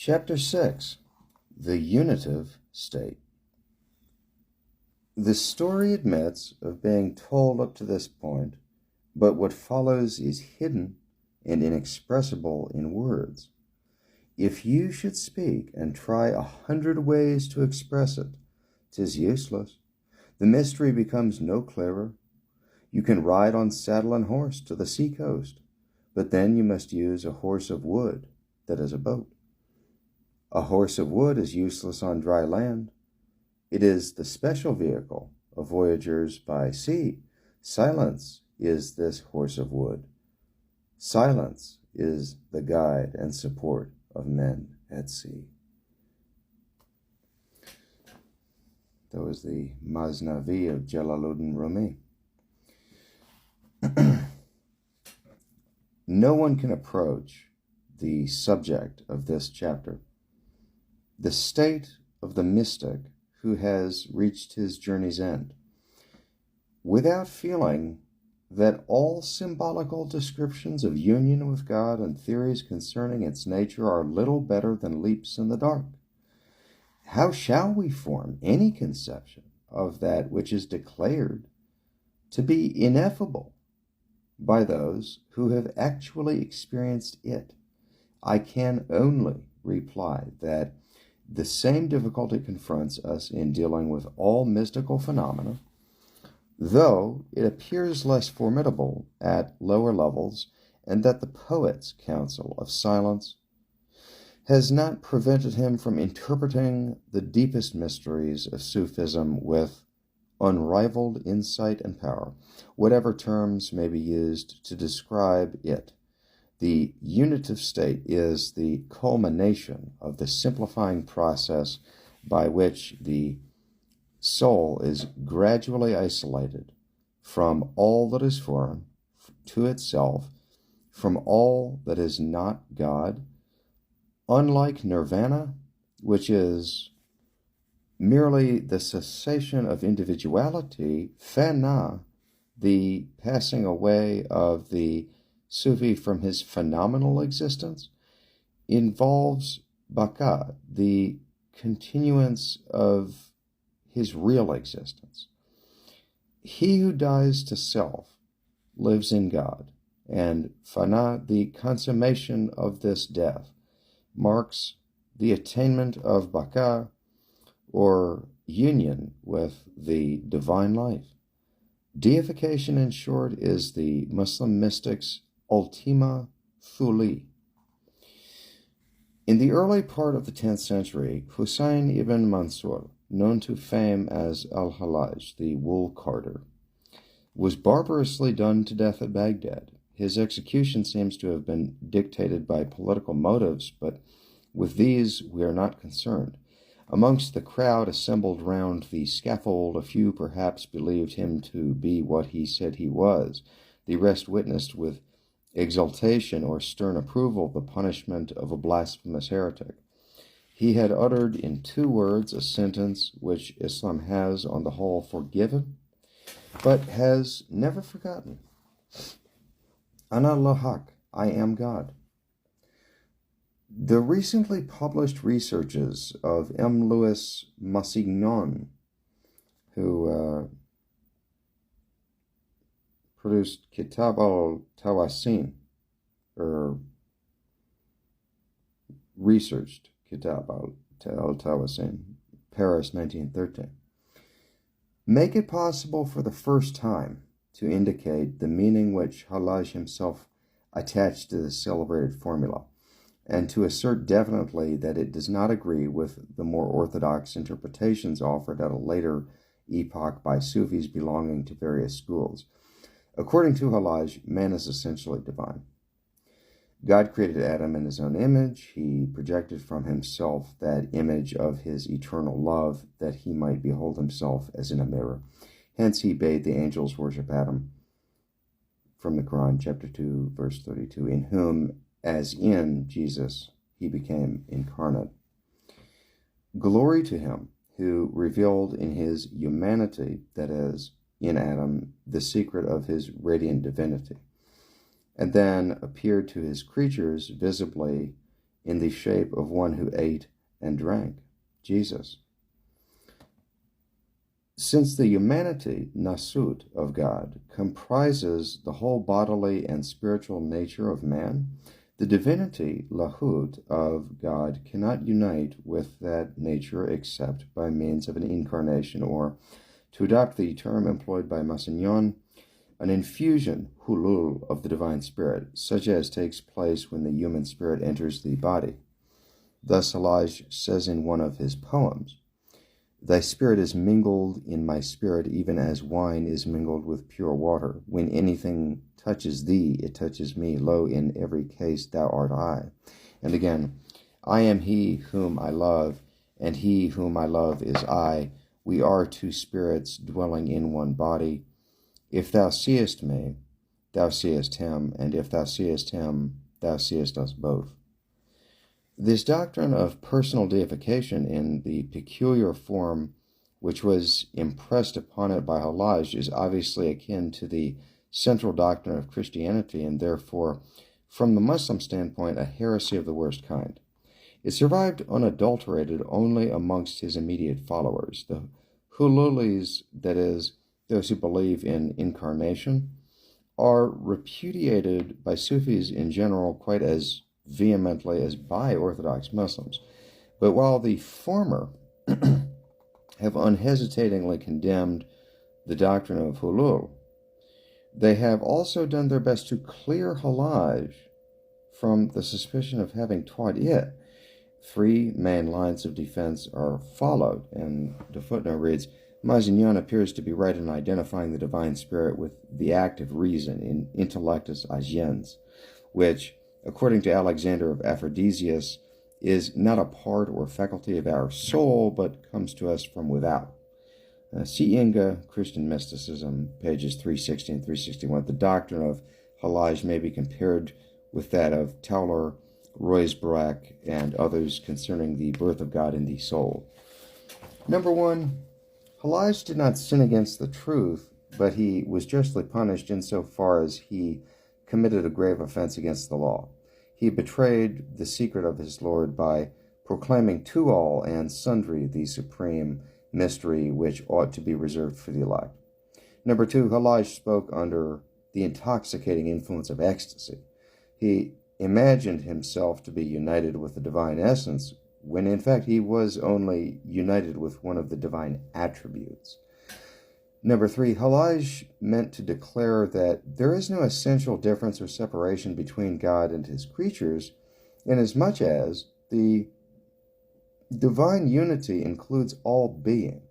Chapter 6. The Unitive State. The story admits of being told up to this point, but what follows is hidden and inexpressible in words. If you should speak and try 100 ways to express it, 'tis useless. The mystery becomes no clearer. You can ride on saddle and horse to the sea coast, but then you must use a horse of wood that is a boat. A horse of wood is useless on dry land. It is the special vehicle of voyagers by sea. Silence is this horse of wood. Silence is the guide and support of men at sea. That was the Masnavi of Jalaluddin Rumi. No one can approach the subject of this chapter, the state of the mystic who has reached his journey's end, without feeling that all symbolical descriptions of union with God and theories concerning its nature are little better than leaps in the dark. How shall we form any conception of that which is declared to be ineffable by those who have actually experienced it? I can only reply that the same difficulty confronts us in dealing with all mystical phenomena, though it appears less formidable at lower levels, and that the poet's counsel of silence has not prevented him from interpreting the deepest mysteries of Sufism with unrivaled insight and power, whatever terms may be used to describe it. The unitive state is the culmination of the simplifying process by which the soul is gradually isolated from all that is foreign to itself, from all that is not God. Unlike nirvana, which is merely the cessation of individuality, fana, the passing away of the Sufi from his phenomenal existence, involves baka, the continuance of his real existence. He who dies to self lives in God, and fana, the consummation of this death, marks the attainment of baka, or union with the divine life. Deification, in short, is the Muslim mystic's ultima thule. In the early part of the 10th century, Husayn ibn Mansur, known to fame as al-Hallaj, the wool carder, was barbarously done to death at Baghdad. His execution seems to have been dictated by political motives, but with these we are not concerned. Amongst the crowd assembled round the scaffold, a few perhaps believed him to be what he said he was. The rest witnessed with exultation or stern approval the punishment of a blasphemous heretic. He had uttered in 2 words a sentence which Islam has, on the whole, forgiven, but has never forgotten. Ana lahak, I am God. The recently published researches of M. Louis Massignon, who produced Kitab al-Tawasin, or researched Kitab al-Tawasin, Paris, 1913, make it possible for the first time to indicate the meaning which Hallaj himself attached to the celebrated formula, and to assert definitely that it does not agree with the more orthodox interpretations offered at a later epoch by Sufis belonging to various schools. According to Hallaj, man is essentially divine. God created Adam in his own image. He projected from himself that image of his eternal love, that he might behold himself as in a mirror. Hence he bade the angels worship Adam, from the Quran, chapter 2, verse 32, in whom, as in Jesus, he became incarnate. Glory to him who revealed in his humanity, that is, in Adam, the secret of his radiant divinity, and then appeared to his creatures visibly in the shape of one who ate and drank, Jesus. Since the humanity, nasut, of God comprises the whole bodily and spiritual nature of man, the divinity, lahut, of God cannot unite with that nature except by means of an incarnation, or, to adopt the term employed by Massignon, an infusion, hulul, of the divine spirit, such as takes place when the human spirit enters the body. Thus Halage says in one of his poems, "Thy spirit is mingled in my spirit, even as wine is mingled with pure water. When anything touches thee, it touches me. Lo, in every case thou art I." And again, "I am he whom I love, and he whom I love is I. We are two spirits dwelling in one body. If thou seest me, thou seest him, and if thou seest him, thou seest us both." This doctrine of personal deification in the peculiar form which was impressed upon it by Halage is obviously akin to the central doctrine of Christianity, and therefore, from the Muslim standpoint, a heresy of the worst kind. It survived unadulterated only amongst his immediate followers. The hululis, that is, those who believe in incarnation, are repudiated by Sufis in general quite as vehemently as by Orthodox Muslims. But while the former have unhesitatingly condemned the doctrine of hulul, they have also done their best to clear Halage from the suspicion of having taught it. 3 main lines of defense are followed, and the footnote reads, "Massignon appears to be right in identifying the divine spirit with the act of reason in intellectus agens, which, according to Alexander of Aphrodisias, is not a part or faculty of our soul, but comes to us from without." See Inga, Christian Mysticism, pages 360 and 361. The doctrine of Halage may be compared with that of Tauler, Roysbrock, and others concerning the birth of God in the soul. Number 1, Halage did not sin against the truth, but he was justly punished insofar as he committed a grave offense against the law. He betrayed the secret of his Lord by proclaiming to all and sundry the supreme mystery which ought to be reserved for the elect. Number 2, Halage spoke under the intoxicating influence of ecstasy. He imagined himself to be united with the divine essence, when in fact he was only united with one of the divine attributes. Number 3, Halage meant to declare that there is no essential difference or separation between God and his creatures, inasmuch as the divine unity includes all being.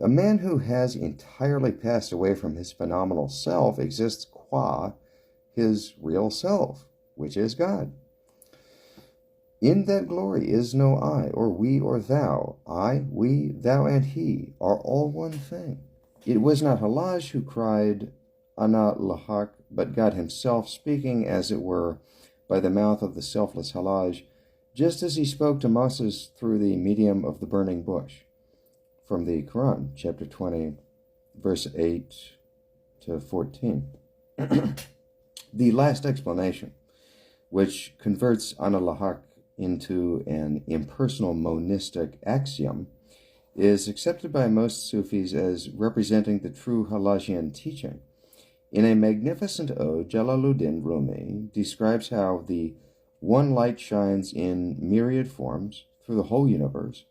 A man who has entirely passed away from his phenomenal self exists qua his real self, which is God. In that glory is no I, or we, or thou. I, we, thou, and he are all one thing. It was not Halage who cried, Ana lahak, but God himself, speaking, as it were, by the mouth of the selfless Halage, just as he spoke to Moses through the medium of the burning bush. From the Quran, chapter 20, verse 8 to 14. The last explanation, which converts Ana lahak into an impersonal monistic axiom, is accepted by most Sufis as representing the true Halagian teaching. In a magnificent ode, Jalaluddin Rumi describes how the one light shines in myriad forms through the whole universe,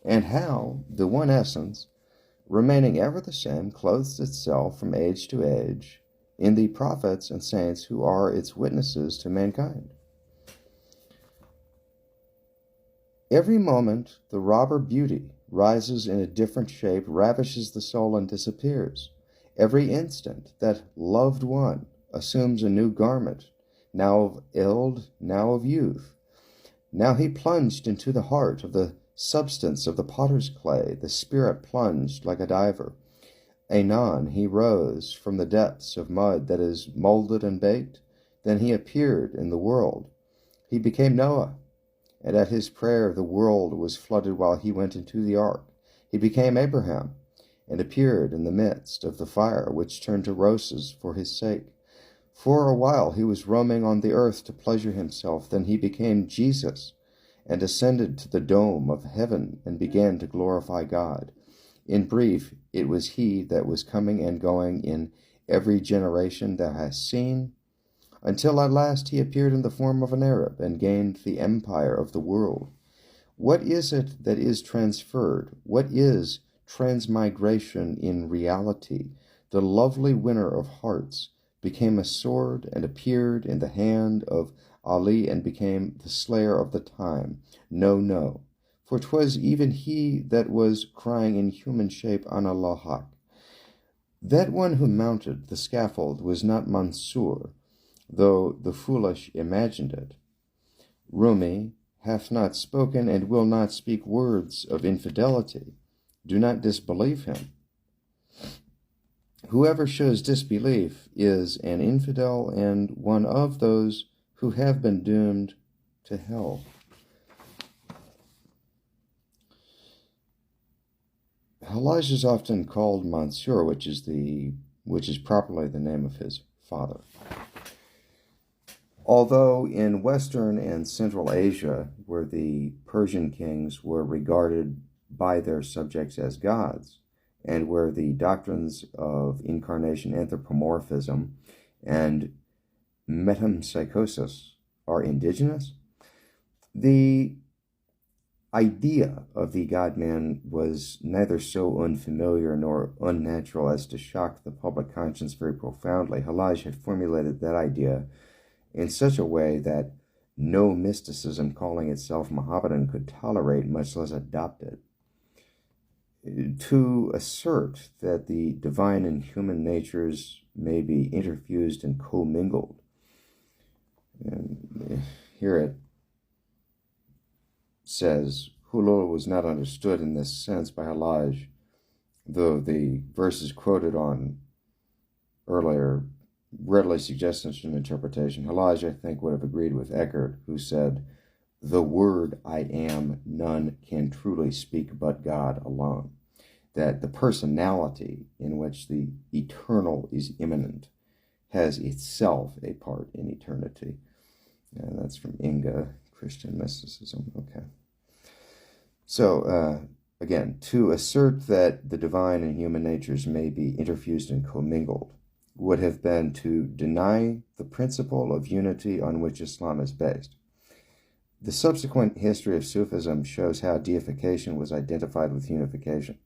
and how the one essence, remaining ever the same, clothes itself from age to age in the prophets and saints who are its witnesses to mankind. Every moment the robber beauty rises in a different shape, ravishes the soul, and disappears. Every instant that loved one assumes a new garment, now of eld, now of youth. Now he plunged into the heart of the substance of the potter's clay, the spirit plunged like a diver. Anon he rose from the depths of mud that is molded and baked. Then he appeared in the world. He became Noah, and at his prayer the world was flooded while he went into the ark. He became Abraham, and appeared in the midst of the fire, which turned to roses for his sake. For a while he was roaming on the earth to pleasure himself. Then he became Jesus and ascended to the dome of heaven and began to glorify God. In brief, it was he that was coming and going in every generation thou hast seen, until at last he appeared in the form of an Arab and gained the empire of the world. What is it that is transferred? What is transmigration in reality? The lovely winner of hearts became a sword and appeared in the hand of Ali and became the slayer of the time. No, no, for 'twas even he that was crying in human shape, Ana Lahak. That one who mounted the scaffold was not Mansur, though the foolish imagined it. Rumi hath not spoken and will not speak words of infidelity. Do not disbelieve him. Whoever shows disbelief is an infidel and one of those who have been doomed to hell. Hallaj is often called Mansur, which is properly the name of his father. Although in Western and Central Asia, where the Persian kings were regarded by their subjects as gods, and where the doctrines of incarnation, anthropomorphism, and metempsychosis are indigenous, the idea of the God-man was neither so unfamiliar nor unnatural as to shock the public conscience very profoundly. Hallaj had formulated that idea in such a way that no mysticism calling itself Mohammedan could tolerate, much less adopt it. To assert that the divine and human natures may be interfused and commingled. And here it says, Hulul was not understood in this sense by Hallaj, though the verses quoted on earlier readily suggest such an interpretation. Hallaj, I think, would have agreed with Eckhart, who said, the word I am, none can truly speak but God alone. That the personality in which the eternal is immanent has itself a part in eternity. And that's from Inga, Christian Mysticism. Okay. So, again, to assert that the divine and human natures may be interfused and commingled would have been to deny the principle of unity on which Islam is based. The subsequent history of Sufism shows how deification was identified with unification.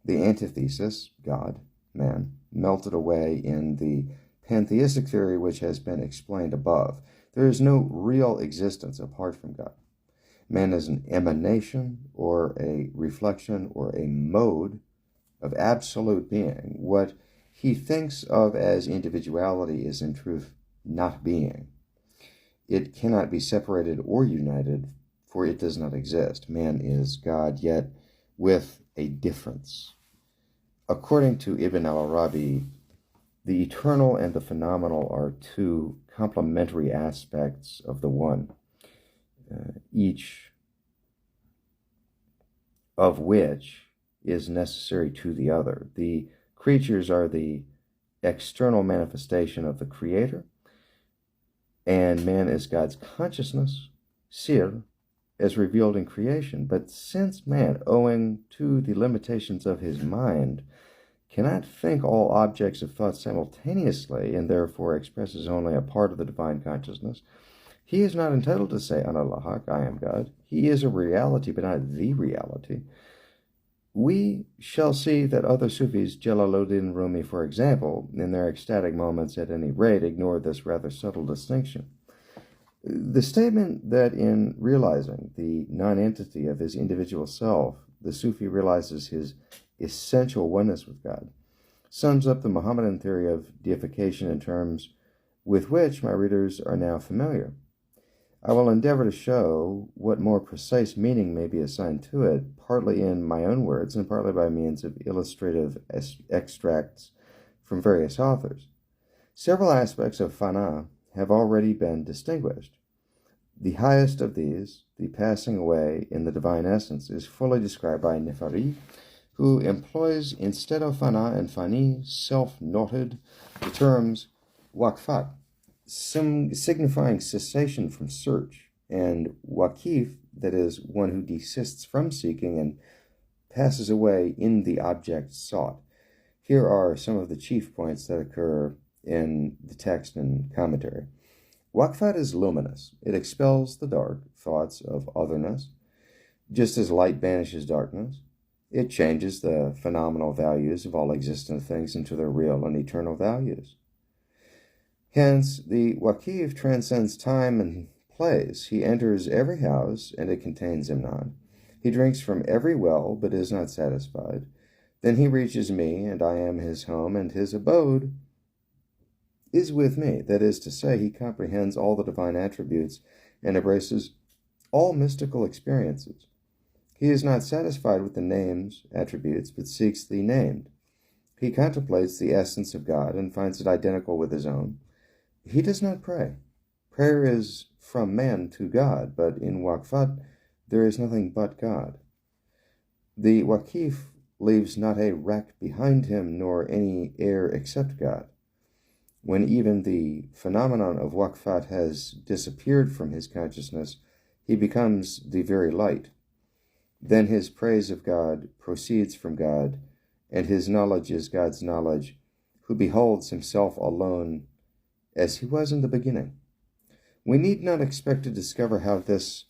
The antithesis, God, man, melted away in the pantheistic theory which has been explained above. There is no real existence apart from God. Man is an emanation or a reflection or a mode of absolute being. What he thinks of as individuality is in truth not being. It cannot be separated or united, for it does not exist. Man is God, yet with a difference. According to Ibn al-Arabi, the eternal and the phenomenal are two complementary aspects of the one, each of which is necessary to the other. The creatures are the external manifestation of the Creator, and man is God's consciousness, sir, as revealed in creation. But since man, owing to the limitations of his mind, cannot think all objects of thought simultaneously, and therefore expresses only a part of the divine consciousness, he is not entitled to say, Ana Lahak, I am God. He is a reality, but not the reality. We shall see that other Sufis, Jalaluddin Rumi, for example, in their ecstatic moments at any rate, ignore this rather subtle distinction. The statement that in realizing the non-entity of his individual self, the Sufi realizes his essential oneness with God, sums up the Mohammedan theory of deification in terms with which my readers are now familiar. I will endeavor to show what more precise meaning may be assigned to it, partly in my own words and partly by means of illustrative extracts from various authors. Several aspects of fana have already been distinguished. The highest of these, the passing away in the divine essence, is fully described by Nefari, who employs instead of fana and fani, self-noted, the terms waqfat, signifying cessation from search, and waqif, that is, one who desists from seeking and passes away in the object sought. Here are some of the chief points that occur in the text and commentary. Waqfat is luminous. It expels the dark thoughts of otherness, just as light banishes darkness. It changes the phenomenal values of all existent things into their real and eternal values. Hence, the waqif transcends time and place. He enters every house, and it contains him not. He drinks from every well, but is not satisfied. Then he reaches me, and I am his home, and his abode is with me. That is to say, he comprehends all the divine attributes and embraces all mystical experiences. He is not satisfied with the names, attributes, but seeks the named. He contemplates the essence of God and finds it identical with his own. He does not pray. Prayer is from man to God, but in waqfat there is nothing but God. The waqif leaves not a wreck behind him, nor any heir except God. When even the phenomenon of waqfat has disappeared from his consciousness, he becomes the very light. Then his praise of God proceeds from God, and his knowledge is God's knowledge, who beholds himself alone as he was in the beginning. We need not expect to discover how this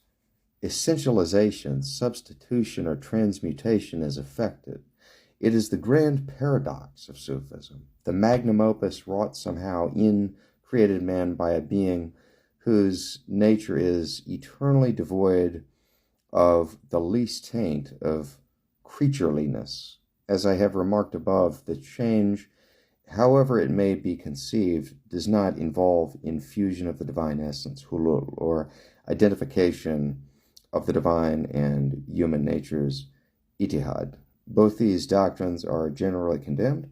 essentialization, substitution, or transmutation is effected. It is the grand paradox of Sufism, the magnum opus wrought somehow in created man by a being whose nature is eternally devoid of the least taint of creatureliness. As I have remarked above, the change, however it may be conceived, does not involve infusion of the divine essence, hulul, or identification of the divine and human natures, ittihad. Both these doctrines are generally condemned.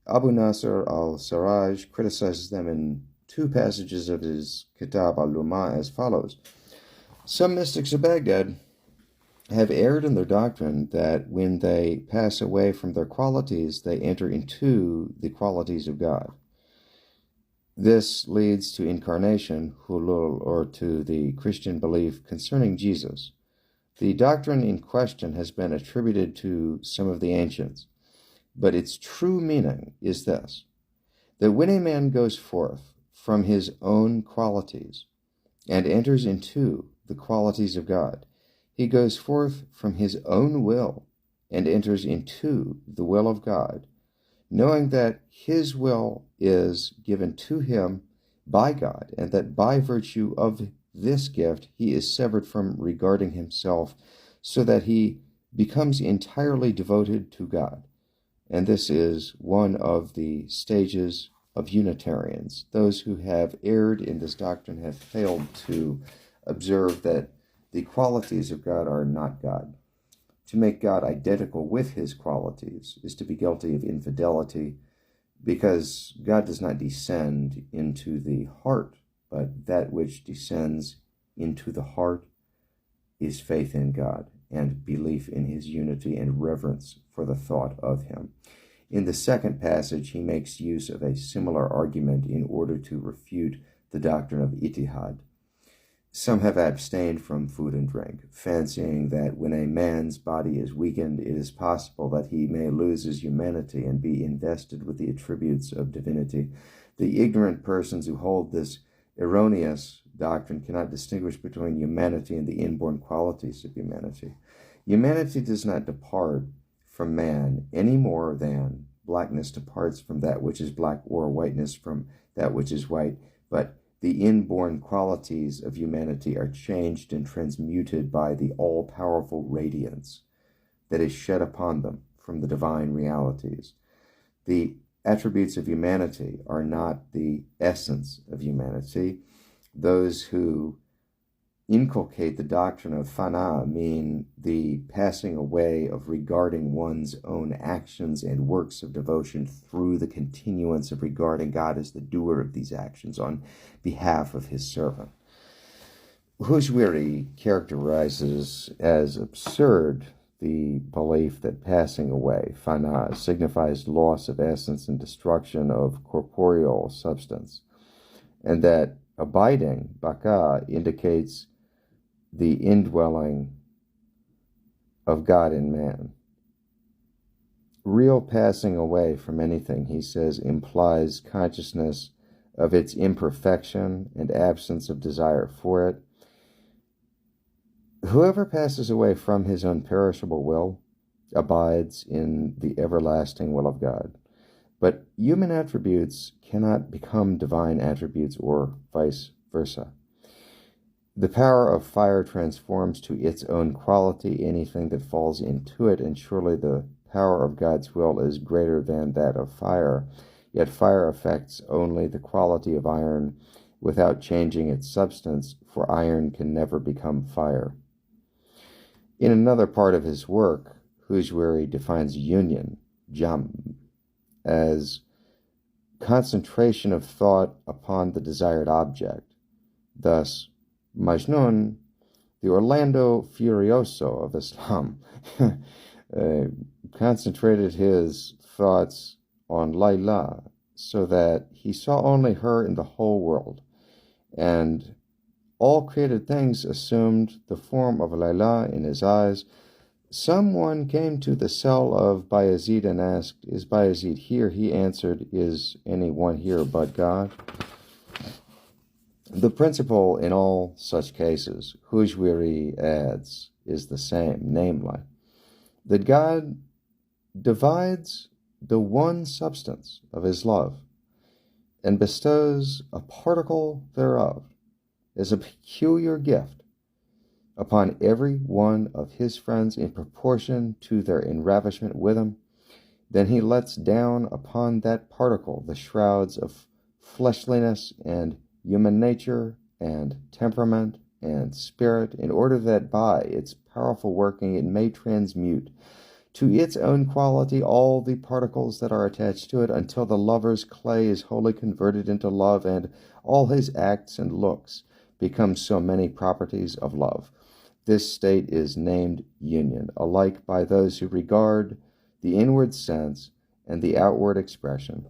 Abu Nasr al-Sarraj criticizes them in two passages of his Kitab al-Lumma as follows. Some mystics of Baghdad have erred in their doctrine that when they pass away from their qualities, they enter into the qualities of God. This leads to incarnation, hulul, or to the Christian belief concerning Jesus. The doctrine in question has been attributed to some of the ancients, but its true meaning is this, that when a man goes forth from his own qualities and enters into the qualities of God, he goes forth from his own will and enters into the will of God, knowing that his will is given to him by God, and that by virtue of this gift he is severed from regarding himself, so that he becomes entirely devoted to God. And this is one of the stages of Unitarians. Those who have erred in this doctrine have failed to observe that the qualities of God are not God. To make God identical with his qualities is to be guilty of infidelity, because God does not descend into the heart, but that which descends into the heart is faith in God and belief in his unity and reverence for the thought of him. In the second passage, he makes use of a similar argument in order to refute the doctrine of ittihad. Some have abstained from food and drink, fancying that when a man's body is weakened, it is possible that he may lose his humanity and be invested with the attributes of divinity. The ignorant persons who hold this erroneous doctrine cannot distinguish between humanity and the inborn qualities of humanity. Humanity does not depart from man any more than blackness departs from that which is black, or whiteness from that which is white, but the inborn qualities of humanity are changed and transmuted by the all-powerful radiance that is shed upon them from the divine realities. The attributes of humanity are not the essence of humanity. Those who inculcate the doctrine of fana mean the passing away of regarding one's own actions and works of devotion through the continuance of regarding God as the doer of these actions on behalf of his servant. Hujwiri characterizes as absurd the belief that passing away, fana, signifies loss of essence and destruction of corporeal substance. and that abiding, baka, indicates the indwelling of God in man. Real passing away from anything, he says, implies consciousness of its imperfection and absence of desire for it. Whoever passes away from his unperishable will abides in the everlasting will of God. But human attributes cannot become divine attributes or vice versa. The power of fire transforms to its own quality anything that falls into it, and surely the power of God's will is greater than that of fire. Yet fire affects only the quality of iron without changing its substance, for iron can never become fire. In another part of his work, Hujwiri defines union, jam, as concentration of thought upon the desired object. Thus, Majnun, the Orlando Furioso of Islam, concentrated his thoughts on Layla so that he saw only her in the whole world, and all created things assumed the form of Layla in his eyes. Someone came to the cell of Bayezid and asked, "Is Bayezid here?" He answered, "Is anyone here but God?" The principle in all such cases, Hujwiri adds, is the same, namely, that God divides the one substance of his love and bestows a particle thereof as a peculiar gift upon every one of his friends in proportion to their enravishment with him. Then he lets down upon that particle the shrouds of fleshliness and human nature and temperament and spirit, in order that by its powerful working it may transmute to its own quality all the particles that are attached to it, until the lover's clay is wholly converted into love, and all his acts and looks become so many properties of love. This state is named union, alike by those who regard the inward sense and the outward expression.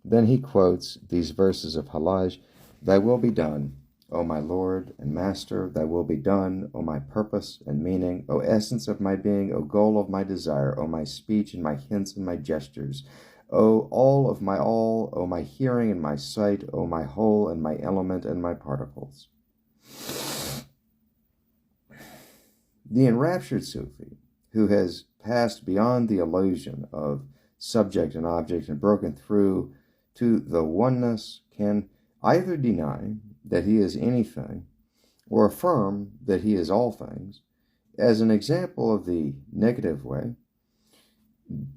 Then he quotes these verses of Hallaj: "Thy will be done, O my Lord and Master, thy will be done, O my purpose and meaning, O essence of my being, O goal of my desire, O my speech and my hints and my gestures, O all of my all, O my hearing and my sight, O my whole and my element and my particles." The enraptured Sufi, who has passed beyond the illusion of subject and object and broken through to the oneness, can either deny that he is anything or affirm that he is all things. As an example of the negative way,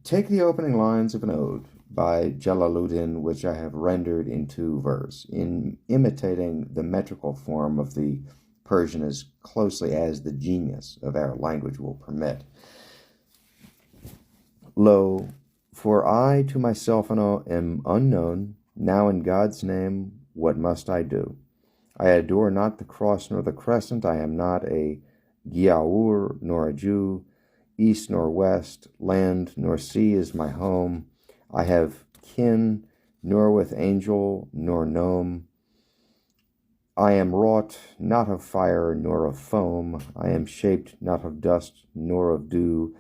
take the opening lines of an ode by Jalaluddin, which I have rendered into verse, in imitating the metrical form of the Persian as closely as the genius of our language will permit. Lo, for I to myself am unknown, now in God's name what must I do? I adore not the cross nor the crescent, I am not a Giaour nor a Jew, east nor west, land nor sea is my home. I have kin nor with angel nor gnome. I am wrought not of fire nor of foam. I am shaped not of dust nor of dew.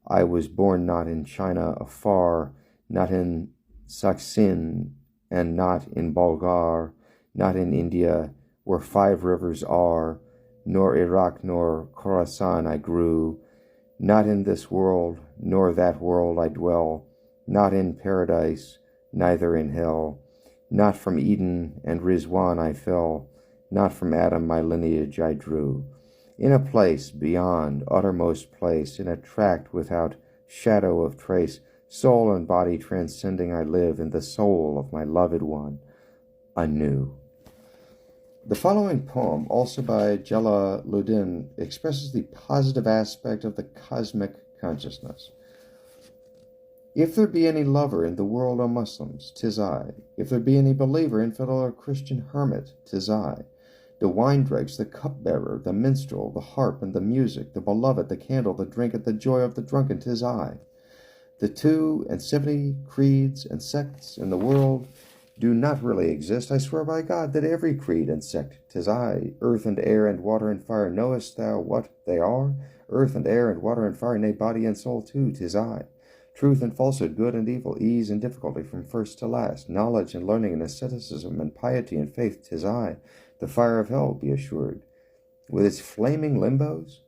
I was born not in China afar, not in Saksin, and not in Bulgar, not in India, where 5 rivers are, nor Iraq nor Khorasan I grew. Not in this world nor that world I dwell, not in paradise, neither in hell. Not from Eden and Rizwan I fell, not from Adam my lineage I drew. In a place beyond uttermost place, in a tract without shadow of trace, soul and body transcending I live in the soul of my loved one, anew. The following poem, also by Jalaluddin, expresses the positive aspect of the cosmic consciousness. If there be any lover in the world, O Muslims, 'tis I. If there be any believer, infidel, or Christian hermit, 'tis I. The wine dregs, the cupbearer, the minstrel, the harp and the music, the beloved, the candle, the drink, and the joy of the drunken, 'tis I. The 72 creeds and sects in the world, do not really exist. I swear by God that every creed and sect, 'tis I. Earth and air and water and fire, knowest thou what they are? Earth and air and water and fire, nay, body and soul too, 'tis I. Truth and falsehood, good and evil, ease and difficulty from first to last, knowledge and learning and asceticism and piety and faith, 'tis I. The fire of hell, be assured, with its flaming limbos,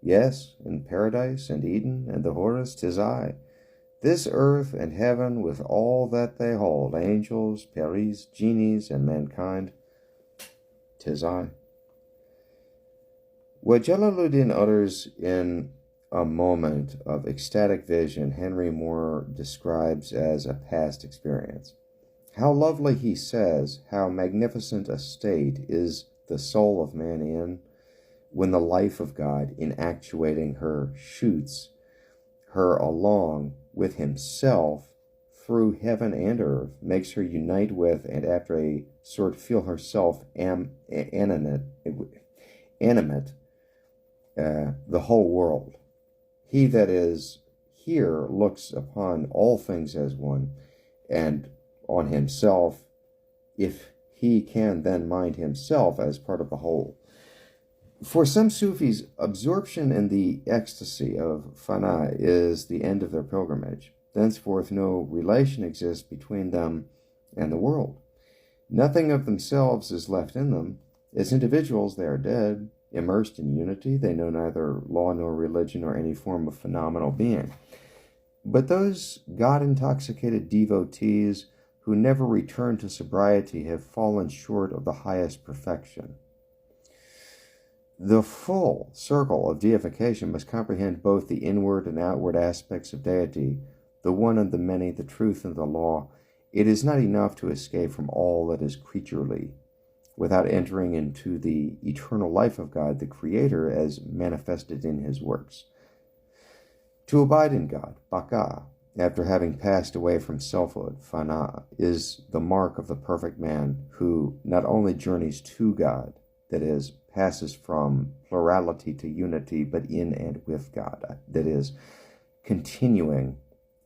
yes, and paradise and Eden and the Horus, 'tis I. This earth and heaven with all that they hold, angels, peris, genies, and mankind, 'tis I. What Jalaluddin utters in a moment of ecstatic vision, Henry Moore describes as a past experience. How lovely, he says, how magnificent a state is the soul of man in, when the life of God, in actuating her, shoots her along with himself through heaven and earth, makes her unite with, and after a sort feel herself animate, the whole world. He that is here looks upon all things as one, and on himself, if he can then mind himself as part of the whole. For some Sufis, absorption in the ecstasy of fana is the end of their pilgrimage. Thenceforth no relation exists between them and the world. Nothing of themselves is left in them. As individuals, they are dead, immersed in unity. They know neither law nor religion or any form of phenomenal being. But those God-intoxicated devotees who never return to sobriety have fallen short of the highest perfection. The full circle of deification must comprehend both the inward and outward aspects of deity, the one and the many, the truth and the law. It is not enough to escape from all that is creaturely, without entering into the eternal life of God, the Creator, as manifested in his works. To abide in God, baka, after having passed away from selfhood, fana, is the mark of the perfect man who not only journeys to God, that is, passes from plurality to unity, but in and with God, that is, continuing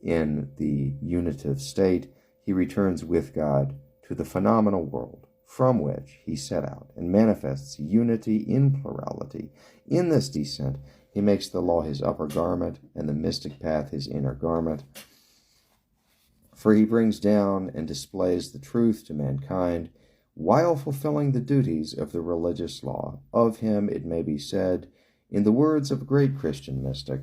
in the unitive state, he returns with God to the phenomenal world from which he set out and manifests unity in plurality. In this descent, he makes the law his upper garment and the mystic path his inner garment. For he brings down and displays the truth to mankind, while fulfilling the duties of the religious law. Of him it may be said, in the words of a great Christian mystic,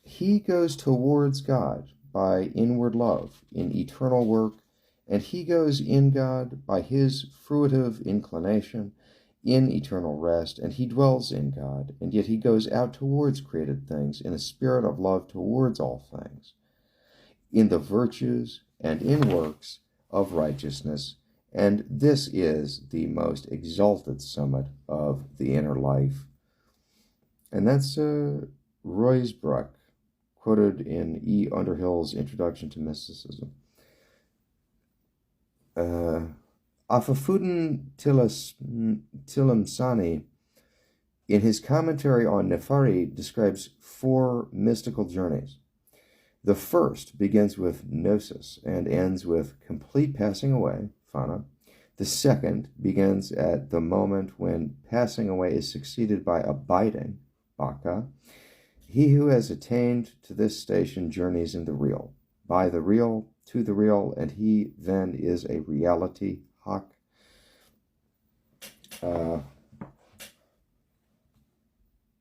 he goes towards God by inward love in eternal work, and he goes in God by his fruitive inclination in eternal rest, and he dwells in God, and yet he goes out towards created things in a spirit of love towards all things, in the virtues and in works of righteousness. And this is the most exalted summit of the inner life. And that's Ruysbroeck, quoted in E. Underhill's Introduction to Mysticism. Afafudin Tilimsani, in his commentary on Nefari, describes 4 mystical journeys. The first begins with gnosis and ends with complete passing away, fana. The second begins at the moment when passing away is succeeded by abiding, baka. He who has attained to this station journeys in the real, by the real, to the real, and he then is a reality, hak.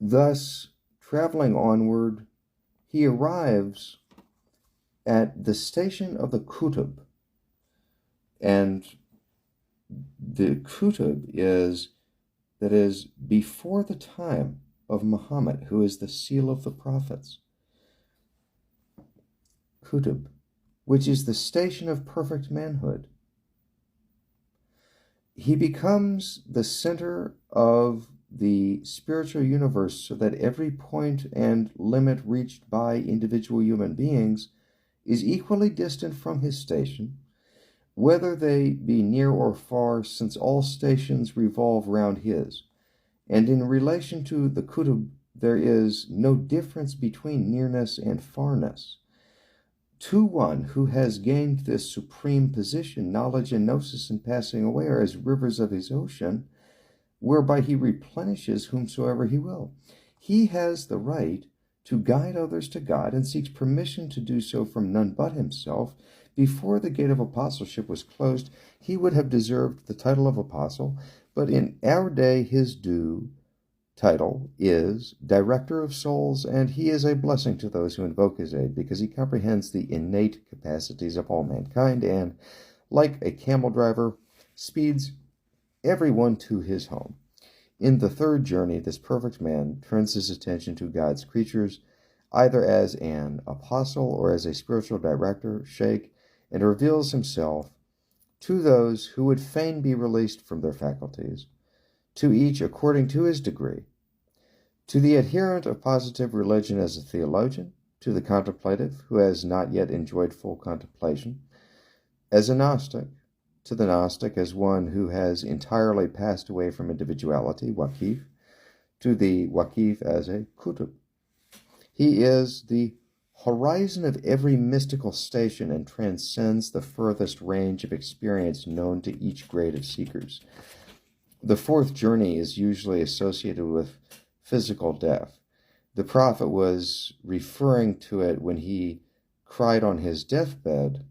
Thus, traveling onward, he arrives at the station of the kutub. And the kutub is, that is, before the time of Muhammad, who is the seal of the prophets. Kutub, which is the station of perfect manhood. He becomes the center of the spiritual universe so that every point and limit reached by individual human beings is equally distant from his station, whether they be near or far, since all stations revolve round his. And in relation to the kutub, there is no difference between nearness and farness. To one who has gained this supreme position, knowledge and gnosis in passing away are as rivers of his ocean, whereby he replenishes whomsoever he will. He has the right to guide others to God and seeks permission to do so from none but himself. Before the gate of apostleship was closed, he would have deserved the title of apostle, but in our day his due title is Director of Souls, and he is a blessing to those who invoke his aid, because he comprehends the innate capacities of all mankind and, like a camel driver, speeds everyone to his home. In the third journey, this perfect man turns his attention to God's creatures, either as an apostle or as a spiritual director, sheikh, and reveals himself to those who would fain be released from their faculties, to each according to his degree. To the adherent of positive religion as a theologian, to the contemplative who has not yet enjoyed full contemplation, as a Gnostic, to the Gnostic as one who has entirely passed away from individuality, Waqif, to the Waqif as a Kutub. He is the horizon of every mystical station and transcends the furthest range of experience known to each grade of seekers. The fourth journey is usually associated with physical death. The prophet was referring to it when he cried on his deathbed,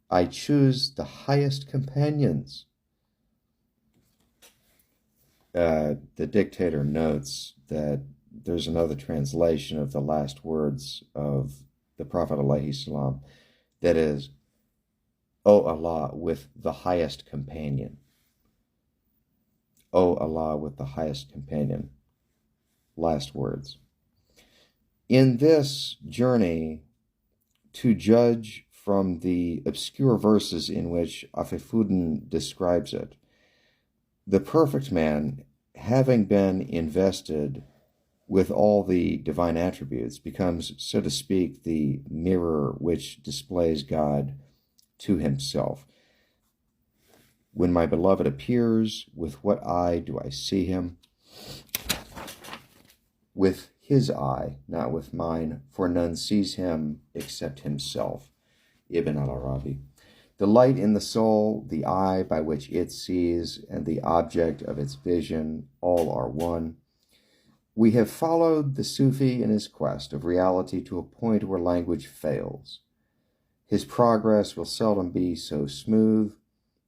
"I choose the highest companions." The dictator notes that there's another translation of the last words of the Prophet ﷺ that is, "O Allah, with the highest companion." O Allah, with the highest companion. Last words. In this journey, to judge from the obscure verses in which Afifuddin describes it, the perfect man, having been invested with all the divine attributes, becomes, so to speak, the mirror which displays God to himself. When my beloved appears, with what eye do I see him? With his eye, not with mine, for none sees him except himself. Ibn al-Arabi. The light in the soul, the eye by which it sees, and the object of its vision, all are one. We have followed the Sufi in his quest of reality to a point where language fails. His progress will seldom be so smooth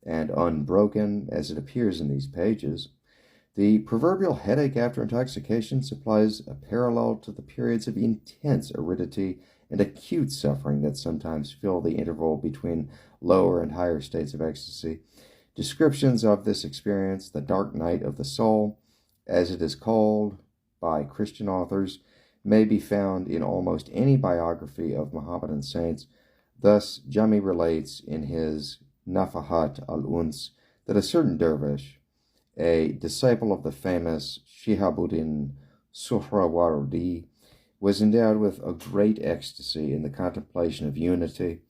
and unbroken as it appears in these pages. The proverbial headache after intoxication supplies a parallel to the periods of intense aridity and acute suffering that sometimes fill the interval between lower and higher states of ecstasy. Descriptions of this experience, the dark night of the soul, as it is called by Christian authors, may be found in almost any biography of Mohammedan saints. Thus, Jami relates in his Nafahat al-Uns that a certain dervish, a disciple of the famous Shihabuddin Suhrawardi, was endowed with a great ecstasy in the contemplation of unity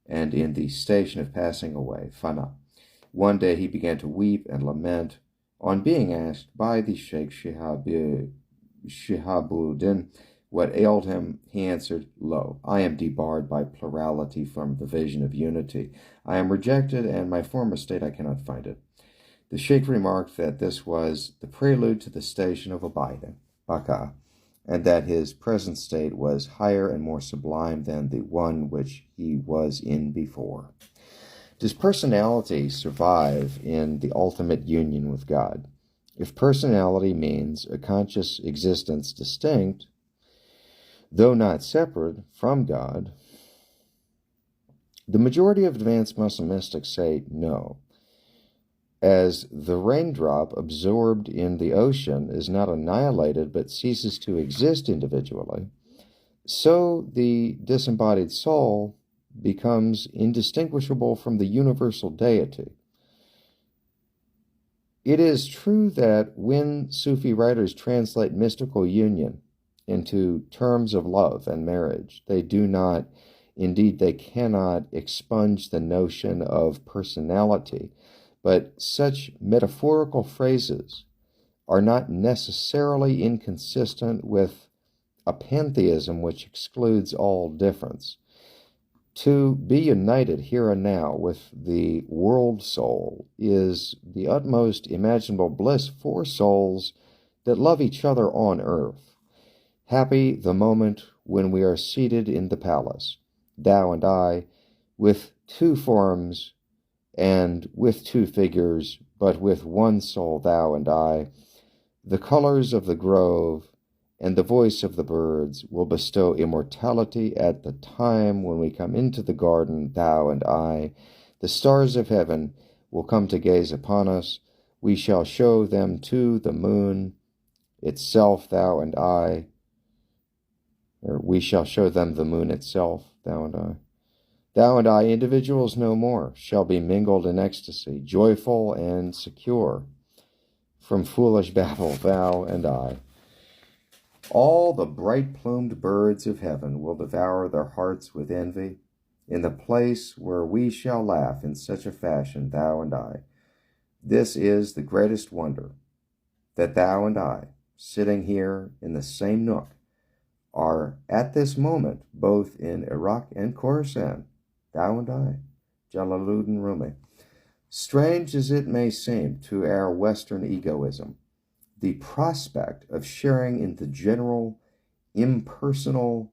and in the station of passing away, Fana. One day he began to weep and lament. On being asked by the Sheikh Shihabuddin what ailed him, he answered, "Lo, I am debarred by plurality from the vision of unity. I am rejected, and my former state I cannot find it." The Sheikh remarked that this was the prelude to the station of abiding, Baka, and that his present state was higher and more sublime than the one which he was in before. Does personality survive in the ultimate union with God? If personality means a conscious existence distinct, though not separate, from God, the majority of advanced Muslim mystics say no. As the raindrop absorbed in the ocean is not annihilated but ceases to exist individually, so the disembodied soul becomes indistinguishable from the universal deity. It is true that when Sufi writers translate mystical union into terms of love and marriage, they do not, indeed they cannot, expunge the notion of personality. But such metaphorical phrases are not necessarily inconsistent with a pantheism which excludes all difference. To be united here and now with the world soul is the utmost imaginable bliss for souls that love each other on earth. Happy the moment when we are seated in the palace, thou and I, with two forms and with two figures, but with one soul, thou and I. The colors of the grove and the voice of the birds will bestow immortality at the time when we come into the garden, thou and I. The stars of heaven will come to gaze upon us. We shall show them to the moon itself, thou and I. Or we shall show them the moon itself, thou and I. Thou and I, individuals no more, shall be mingled in ecstasy, joyful and secure from foolish babble, thou and I. All the bright-plumed birds of heaven will devour their hearts with envy in the place where we shall laugh in such a fashion, thou and I. This is the greatest wonder, that thou and I, sitting here in the same nook, are at this moment both in Iraq and Khorasan, thou and I, Jalaluddin Rumi. Strange as it may seem to our Western egoism, the prospect of sharing in the general, impersonal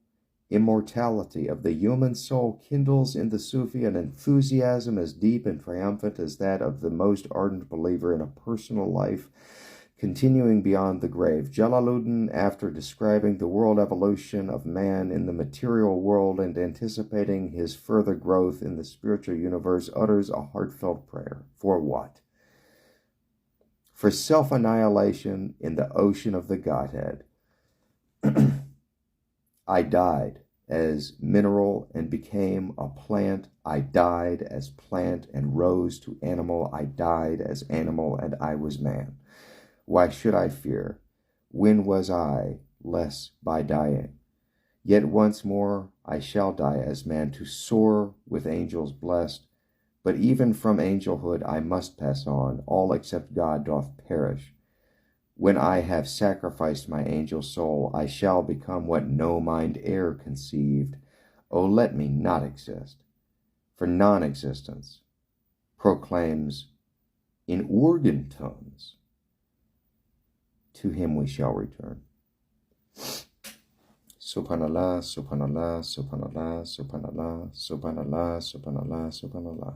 immortality of the human soul kindles in the Sufi an enthusiasm as deep and triumphant as that of the most ardent believer in a personal life continuing beyond the grave. Jalaluddin, after describing the world evolution of man in the material world and anticipating his further growth in the spiritual universe, utters a heartfelt prayer. For what? For self-annihilation in the ocean of the Godhead. I died as mineral and became a plant. I died as plant and rose to animal. I died as animal and I was man. Why should I fear? When was I less by dying? Yet once more I shall die as man, to soar with angels blessed. But even from angelhood I must pass on. All except God doth perish. When I have sacrificed my angel soul, I shall become what no mind e'er conceived. Oh, let me not exist, for non-existence proclaims in organ tones, to him we shall return. Subhanallah, subhanallah, subhanallah, subhanallah, subhanallah, subhanallah, subhanallah.